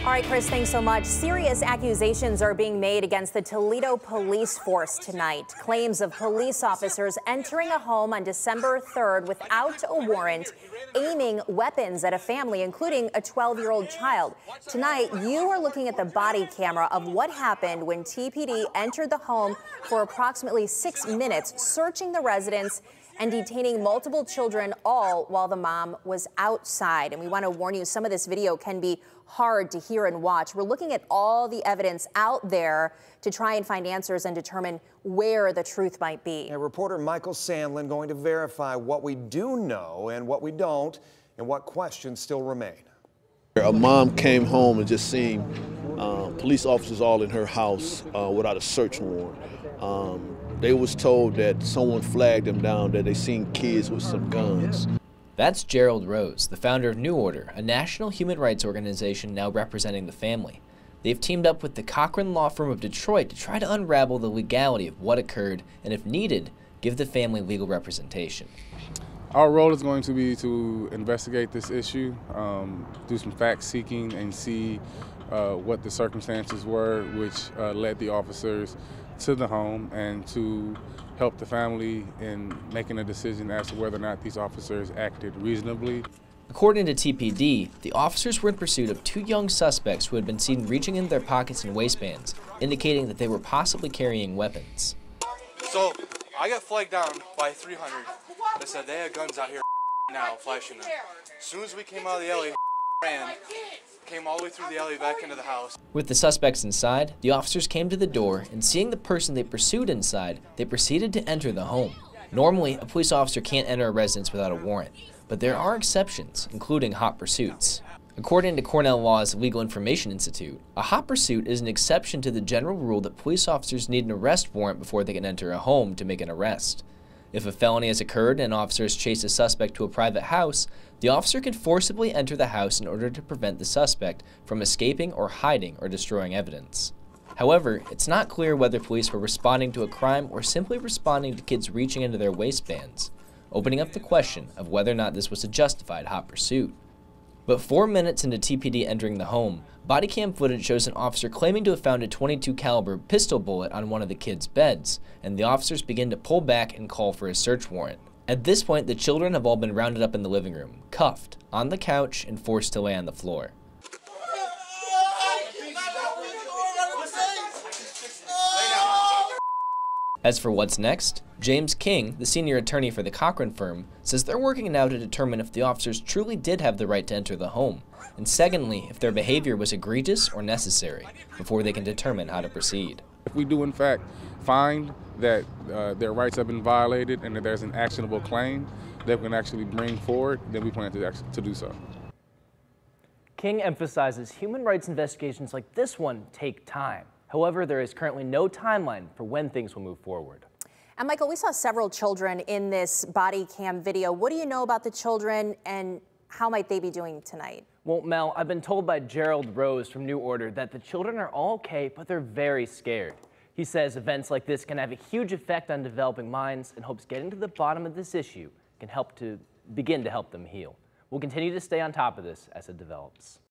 All right, Chris, thanks so much. Serious accusations are being made against the Toledo police force tonight. Claims of police officers entering a home on December 3rd without a warrant, aiming weapons at a family, including a 12-year-old child. Tonight, you are looking at the body camera of what happened when TPD entered the home for approximately 6 minutes, searching the residence and detaining multiple children, all while the mom was outside. And we want to warn you, some of this video can be hard to hear and watch. We're looking at all the evidence out there to try and find answers and determine where the truth might be. And reporter Michael Sandlin going to verify what we do know and what we don't, and what questions still remain. A mom came home and just seen police officers all in her house without a search warrant. They was told that someone flagged them down, that they seen kids with some guns. That's Gerald Rose, the founder of New Order, a national human rights organization now representing the family. They've teamed up with the Cochran law firm of Detroit to try to unravel the legality of what occurred and, if needed, give the family legal representation. Our role is going to be to investigate this issue, do some fact-seeking and see what the circumstances were which led the officers to the home, and to help the family in making a decision as to whether or not these officers acted reasonably. According to TPD, the officers were in pursuit of two young suspects who had been seen reaching into their pockets and waistbands, indicating that they were possibly carrying weapons. So I got flagged down by 300. They said they had guns out here now, flashing them. As soon as we came out of the alley, ran, came all the way through the alley back into the house. With the suspects inside, the officers came to the door, and seeing the person they pursued inside, they proceeded to enter the home. Normally, a police officer can't enter a residence without a warrant, but there are exceptions, including hot pursuits. According to Cornell Law's Legal Information Institute, a hot pursuit is an exception to the general rule that police officers need an arrest warrant before they can enter a home to make an arrest. If a felony has occurred and officers chase a suspect to a private house, the officer can forcibly enter the house in order to prevent the suspect from escaping or hiding or destroying evidence. However, it's not clear whether police were responding to a crime or simply responding to kids reaching into their waistbands, opening up the question of whether or not this was a justified hot pursuit. But 4 minutes into TPD entering the home, body cam footage shows an officer claiming to have found a .22 caliber pistol bullet on one of the kids' beds, and the officers begin to pull back and call for a search warrant. At this point, the children have all been rounded up in the living room, cuffed, on the couch, and forced to lay on the floor. As for what's next, James King, the senior attorney for the Cochran firm, says they're working now to determine if the officers truly did have the right to enter the home, and secondly, if their behavior was egregious or necessary, before they can determine how to proceed. If we do in fact find that their rights have been violated and that there's an actionable claim that we can actually bring forward, then we plan to do so. King emphasizes human rights investigations like this one take time. However, there is currently no timeline for when things will move forward. And Michael, we saw several children in this body cam video. What do you know about the children, and how might they be doing tonight? Well, Mel, I've been told by Gerald Rose from New Order that the children are all okay, but they're very scared. He says events like this can have a huge effect on developing minds, and hopes getting to the bottom of this issue can begin to help them heal. We'll continue to stay on top of this as it develops.